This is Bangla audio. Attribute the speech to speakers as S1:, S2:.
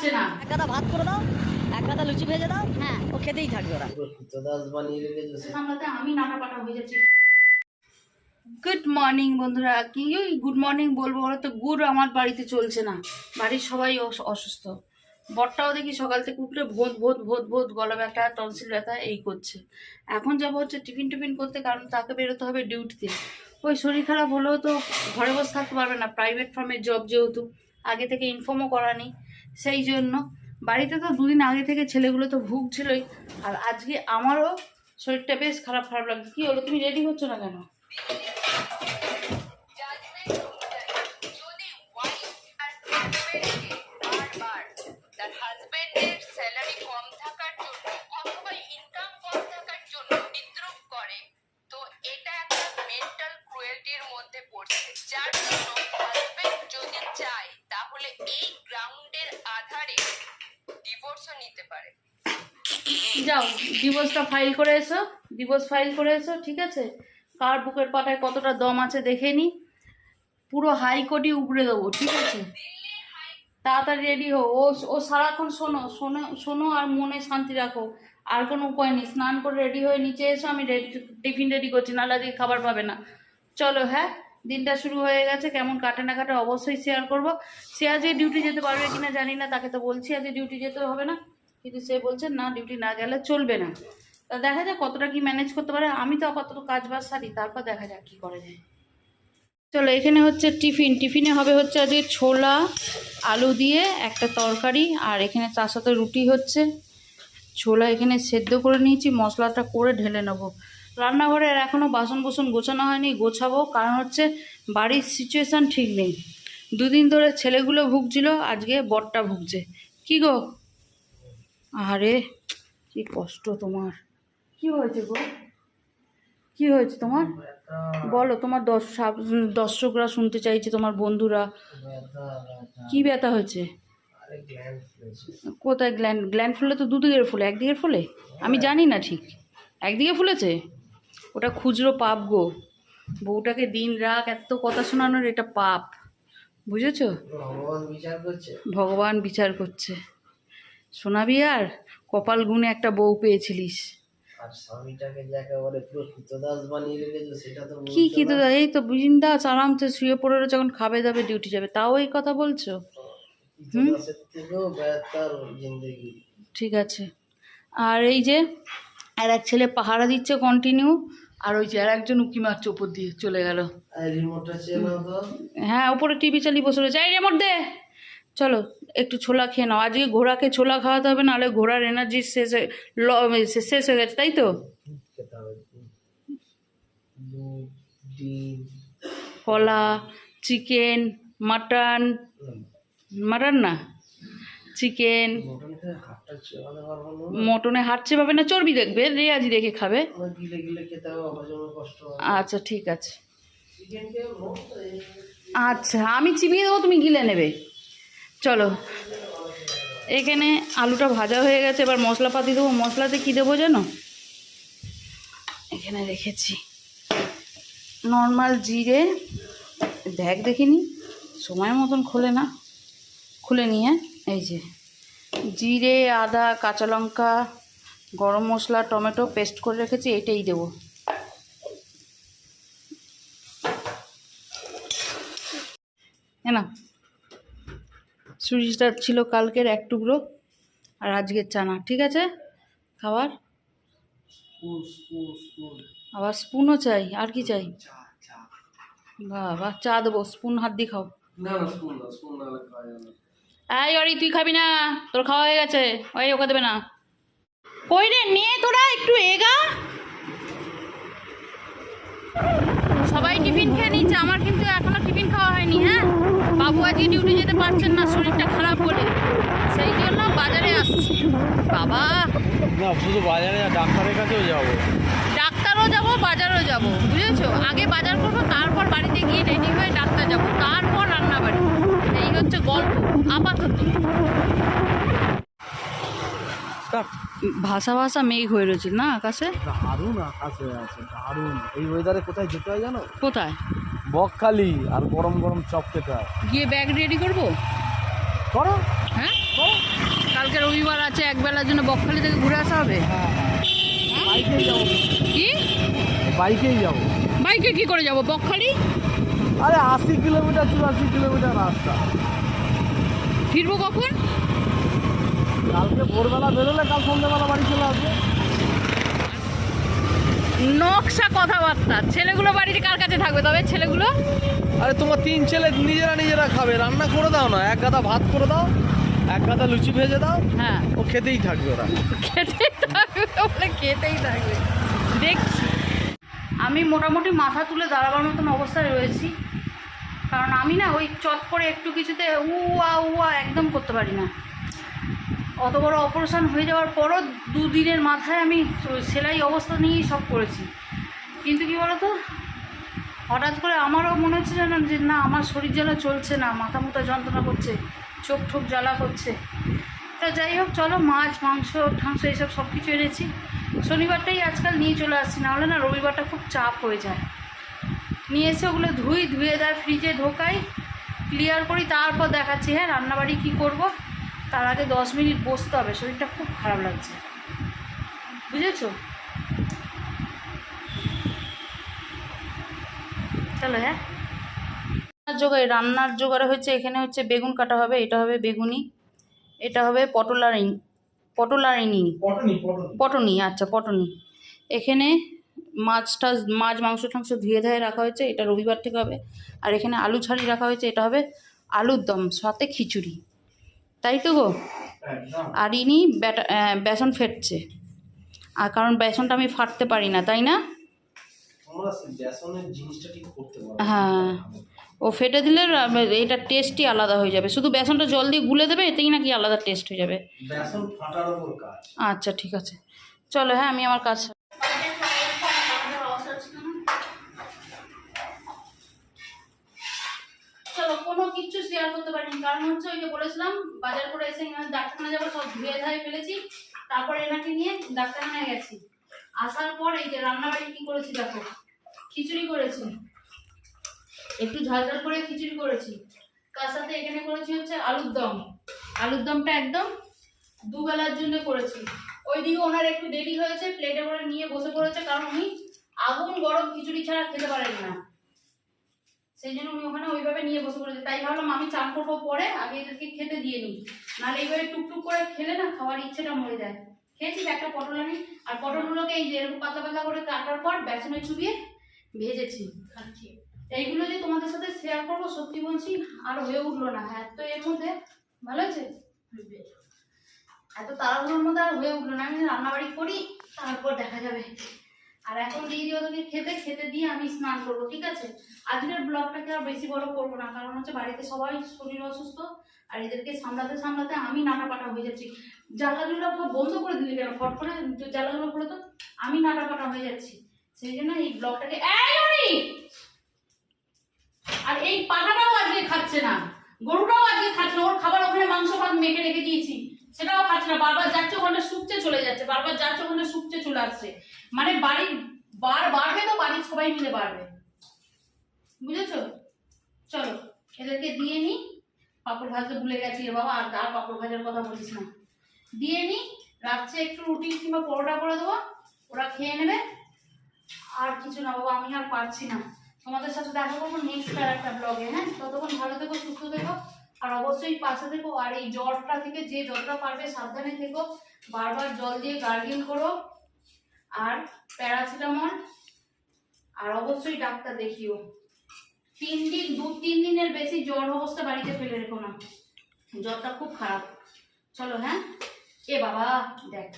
S1: আসছে না।
S2: এক গাদা ভাত করে দাও, এক গাদা লুচি ভেজে দাও, হ্যাঁ ও খেতেই থাকবে ওরা।
S1: সামলাতে আমি নাটা পাটা হয়ে যাচ্ছি। গুড মর্নিং বন্ধুরা। কি গুড মর্নিং বলবো, ওরা তো গুড আমার বাড়িতে চলছে না, বাড়ির সবাই অসুস্থ। বরটাও দেখি সকাল থেকে উঠলে ভোত ভোত ভোত ভোত গলা ব্যথা, টনসিল ব্যথা এই করছে। এখন যাবো হচ্ছে টিফিন করতে, কারণ তাকে বেরোতে হবে ডিউটিতে। ওই শরীর খারাপ হলেও তো ঘরে বসে থাকতে পারবে না, প্রাইভেট ফার্মের জব যেহেতু, আগে থেকে ইনফর্মও করা নেই, সেই জন্য বাড়িতে তো দুদিন আগে থেকে ছেলেগুলো তো ভুগছিলই। আর আজকে আমারও শরীরটা বেশ খারাপ লাগছে। কী হলো, তুমি রেডি হচ্ছ না কেন? যাও ডিভোর্সটা ফাইল করে এসো, ডিভোর্স ফাইল করে এসো, ঠিক আছে? কার বুকের পাটায় কতটা দম আছে দেখে নি, পুরো হাইকোর্টই উপড়ে দেবো, ঠিক আছে? তাড়াতাড়ি রেডি হো। ও সারাক্ষণ শোনো শোনো শোনো আর মনে শান্তি রাখো, আর কোনো উপায় নেই। স্নান করে রেডি হয়ে নিচে এসো, আমি টিফিন রেডি করছি, নাহলে আজকে খাবার পাবে না। চলো, হ্যাঁ দিনটা শুরু হয়ে গেছে, কেমন কাটে না কাটে অবশ্যই শেয়ার করবো। সে আজকে ডিউটি যেতে পারবে কিনা জানি না, তাকে তো বলছি আজকে ডিউটি যেতে হবে না, কিন্তু সে বলছে না ডিউটি না গেলে চলবে না। তা দেখা যাক কতটা কি ম্যানেজ করতে পারে। আমি তো আপাতত কাজ বাজ সারি, তারপর দেখা যাক কী করা যায়। চলো, এখানে হচ্ছে টিফিনে হবে হচ্ছে আজকে ছোলা আলু দিয়ে একটা তরকারি, আর এখানে তার সাথে রুটি হচ্ছে। ছোলা এখানে সেদ্ধ করে নিয়েছি, মশলাটা করে ঢেলে নেবো। রান্নাঘরে আর এখনও বাসন গোছানো হয়নি, গোছাবো, কারণ হচ্ছে বাড়ির সিচুয়েশান ঠিক নেই। দুদিন ধরে ছেলেগুলো ভুগছিল, আজকে বরটা ভুগছে। কি গো, আরে কি কষ্ট তোমার, কি হয়েছে গো, কি হয়েছে তোমার? বলো, তোমার দর্শকরা শুনতে চাইছে, তোমার বন্ধুরা। কি ব্যথা হয়েছে? কোথায় গ্ল্যান্ড ফুলে? তো দুদিকের ফুলে, একদিকের ফুলে? আমি জানি না ঠিক, একদিকে ফুলেছে। ওটা খুচরো পাপ গো, বউটাকে দিন রাত এত কথা শোনানোর এটা পাপ, বুঝেছো? ভগবান বিচার করছে। শোনাবি আর, কপাল গুনে একটা বউ পেয়েছিলিস। কি কৃতদাস? এই তো বিন্দাস আরামসে শুয়ে পড়ে যখন খাবে দাবে ডিউটি যাবে, তাও এই কথা বলছো? ঠিক আছে। আর এই যে আর এক ছেলে পাহারা দিচ্ছে কন্টিনিউ, আর ওই যে আর একজন উকি মারছে উপর দিয়ে চলে গেল। হ্যাঁ, উপরে টিভি চালিয়ে বসে রয়েছে। এই রিমোট দে। চলো একটু ছোলা খেয়ে নাও, আজকে ঘোড়াকে ছোলা খাওয়াতে হবে, নাহলে ঘোড়ার এনার্জি শেষ হয়ে গেছে, তাই তো? কলা, চিকেন, মাটন না, চিকেন। মটনে হাট চেপাবে না, চর্বি দেখবে, রেয়াজি দেখে খাবে। আচ্ছা ঠিক আছে, আচ্ছা আমি চিবিয়ে দেবো, তুমি গিলে নেবে। চলো, এখানে আলুটা ভাজা হয়ে গেছে, এবার মশলাপাতি দেবো। মশলাতে কী দেবো জানো? এখানে রেখেছি নর্মাল জিরে, দেখিনি সময় মতন খুলে নিয়ে, এই যে জিরে, আদা, কাঁচা লঙ্কা, গরম মশলা, টমেটো পেস্ট করে রেখেছি, এটাই দেবো। না, সুজিটা ছিল কালকের এক টুকরো, আর আজকের চানা, ঠিক আছে খাবার। আবার স্পুনও চাই, আর কি চাই? বাবা, চা দেবো, স্পুন হাত দিয়ে খাও। এই অরি, তুই খাবি না? তোর খাওয়া হয়ে গেছে, ওই ওকে দেবে না। কই রে, নিয়ে তোরা একটু এগা। সবাই টিফিন খেয়ে নিচ্ছে, আমার কিন্তু এখনো টিফিন খাওয়া হয়নি। হ্যাঁ, বাবু আজকে ডিউটি যেতে পারছেন না, শরীরটা খারাপ বলে, সেই জন্য বাজারে আসছি। বাবা
S3: না, শুধু বাজারে, ডাক্তারের কাছেও যাবো,
S1: ডাক্তারও যাবো, বাজারও যাবো, বুঝেছো? আগে বাজার করবো, তারপর বাড়িতে গিয়ে রেডি হয়ে ডাক্তার যাবো, তারপর রান্না বাড়ি। এই হচ্ছে গল্প আপাতত। ভাষা মেঘ হয়ে রয়েছে না আকাশে,
S3: দারুণ আকাশে আছে, দারুণ। এই ওয়েদারে কোথায় যেতে হয় জানো?
S1: কোথায়?
S3: বকখালি। আর গরম গরম চপ খেতে হয়।
S1: গিয়ে ব্যাগ রেডি করবো।
S3: করো,
S1: হ্যাঁ
S3: করো।
S1: কালকে রবিবার আছে, একবেলার জন্য বকখালি থেকে ঘুরে আসা হবে।
S3: বাইকেই যাবো।
S1: কি
S3: বাইকেই যাবো।
S1: বাইকে কি করে যাব বকখালি?
S3: আরে 80 কিলোমিটার 84 কিলোমিটার রাস্তা।
S1: ফিরবো কখন?
S3: কালকে ভোরবেলা বেরোলে কাল সন্ধ্যাবেলা বাড়ি চলে আসবে।
S1: নকশা কথাবার্তা। ছেলেগুলো বাড়িতে কার কাছে থাকবে তবে ছেলেগুলো?
S3: আরে তোমার 3 ছেলে নিজেরা খাবে, রান্না করে দাও না, এক গাদা ভাত করে দাও, এক গাদা লুচি ভেজে দাও,
S1: হ্যাঁ
S3: ও খেতেই থাকবে ওরা।
S1: খেতেই থাকবে, বলে খেতেই থাকবে। দেখছি আমি মোটামুটি মাথা তুলে দাঁড়াবার মতন অবস্থায় রয়েছি, কারণ আমি না ওই চট করে একটু কিছুতে উয়া একদম করতে পারি না। অত বড় অপারেশন হয়ে যাওয়ার পরও 2 দিনের মাথায় আমি সেলাই অবস্থা নিয়েই সব করেছি। কিন্তু কি বলতো, হঠাৎ করে আমারও মনে হচ্ছে যেন যে না আমার শরীর যেন চলছে না, মাথা মুথা যন্ত্রণা করছে, চোখ ঠোক জ্বালা করছে। তা যাই হোক, চলো মাছ মাংস ঠাংস এইসব সব কিছু এনেছি। শনিবারটাই আজকাল নিয়ে চলে আসছি, নাহলে না রবিবারটা খুব চাপ হয়ে যায়। নিয়ে এসে ওগুলো ধুয়ে দেয়, ফ্রিজে ঢোকাই, ক্লিয়ার করি, তারপর দেখাচ্ছি। হ্যাঁ রান্নাবাড়ি কী করব, তার আগে 10 মিনিট বসতে হবে, শরীরটা খুব খারাপ লাগছে, বুঝেছো? চলো। হ্যাঁ রান্নার জোগাড় হচ্ছে, এখানে হচ্ছে বেগুন কাটা হবে, এটা হবে বেগুনি, এটা হবে পটনি, আচ্ছা পটনি। এখানে মাছ মাংস টাংস ধুয়ে রাখা হয়েছে, এটা রবিবার থেকে হবে। আর এখানে আলু ছাড়ি রাখা হয়েছে, এটা হবে আলুর দম সাথে খিচুড়ি, তাই তো গো? আর ইনি বেসন ফেটছে, আর কারণ বেসনটা আমি ফাটতে পারি না, তাই না? হ্যাঁ, ও ফেটে দিলে এটা টেস্টই আলাদা হয়ে যাবে। শুধু বেসনটা জল দিয়ে গুলে দেবে, এতেই নাকি আলাদা টেস্ট হয়ে যাবে। আচ্ছা ঠিক আছে, চলো। হ্যাঁ আমি আমার কাজ চলো। কোনো কিছু শেয়ার করতে পারিনি, কারণ হচ্ছে ওই যে বলেছিলাম বাজার করে এসে ডাক্তারখানা যাবো, সব ধুয়ে ফেলেছি। তারপরে এনাকে নিয়ে ডাক্তারখানায় গেছি। আসার পর এই যে রান্নাবাড়ি কি করেছি দেখো, খিচুড়ি করেছি, একটু ঝাল করে খিচুড়ি করেছি, তার সাথে এখানে করেছি হচ্ছে আলুর দমটা একদম 2 বেলার জন্য করেছি। ওইদিকে ওনার একটু দেরি হয়েছে, প্লেটে করে নিয়ে বসে পড়েছে, কারণ উনি আগুন গরম খিচুড়ি ছাড়া খেতে পারেন না, সেই জন্য উনি ওখানে ওইভাবে নিয়ে বসে পড়েছে। তাই ভাবলাম আমি চান করবো পরে, আগে এদেরকে খেতে দিয়ে নিই, নাহলে এইভাবে টুকটুক করে খেলে না খাওয়ার ইচ্ছেটা মরে যায়। খেয়েছি একটা পটল আনি, আর পটলগুলোকে এই যে এরকম পাতলা করে কাটার পর বেসনে চুবিয়ে ভেজেছি, খাচ্ছি। এইগুলো যে তোমাদের সাথে শেয়ার করবো, সত্যি বলছি আর হয়ে উঠলো না। হ্যাঁ তো এর মধ্যে ভালো আছে, এত তাড়াহুড়োর মধ্যে আর হয়ে উঠলো না। আমি রান্নাবাড়ি করি, তারপর দেখা যাবে। আর এখন দিয়ে দিও তোকে খেতে দিয়ে আমি স্নান করবো, ঠিক আছে? আজকের ব্লগটাকে আর বেশি বড় করবো না, কারণ হচ্ছে বাড়িতে সবাই শরীর অসুস্থ, আর এদেরকে সামলাতে আমি নাটাপাটা হয়ে যাচ্ছি। জানলাগুলো বন্ধ করে দিলি কেন, ফট করে জানলাগুলো খুলে তো, আমি নাটাপাটা হয়ে যাচ্ছি। সেই জন্য এই ব্লগটাকে আর এই পাটাটাও আজকে খাচ্ছে না, গরুটাও আজকে খাচ্ছে না, ওর খাবার ওখানে মাংস ভাত মেখে রেখে দিয়েছি, সেটাও খাচ্ছে না। বারবার যাচ্ছে ওখানে শুকছে চলে যাচ্ছে, বারবার যাচ্ছে ওখানে শুকছে চলে আসছে। মানে বাড়ির বাড়বে তো বাড়ির সবাই মিলে বাড়বে, বুঝেছো? চলো এদেরকে দিয়ে নি। পাপড় ভাজতে ভুলে গেছি রে বাবা, আর পাপড় ভাজার কথা বলিস না। দিয়ে নি, রাত্রে একটু রুটি কিংবা পরোটা করে দেবো, ওরা খেয়ে নেবে। আর কিছু না বাবা, আমি আর পারছি না। তোমাদের সাথে দেখা করবো নেক্সট আর একটা ব্লগে। হ্যাঁ ততক্ষণ ভালো থেকো, সুস্থ থেকো, আর অবশ্যই পাশে থেকো। আর এই জ্বরটা থেকে যে যতটা পারবে সাবধানে থেকো, বারবার জল দিয়ে গার্গিল করো, আর প্যারাসিটামল, আর অবশ্যই ডাক্তার দেখিও। 2-3 দিনের বেশি জ্বর অবস্থা বাড়িতে ফেলে রেখো না, জ্বরটা খুব খারাপ। চলো। হ্যাঁ এ বাবা দেখ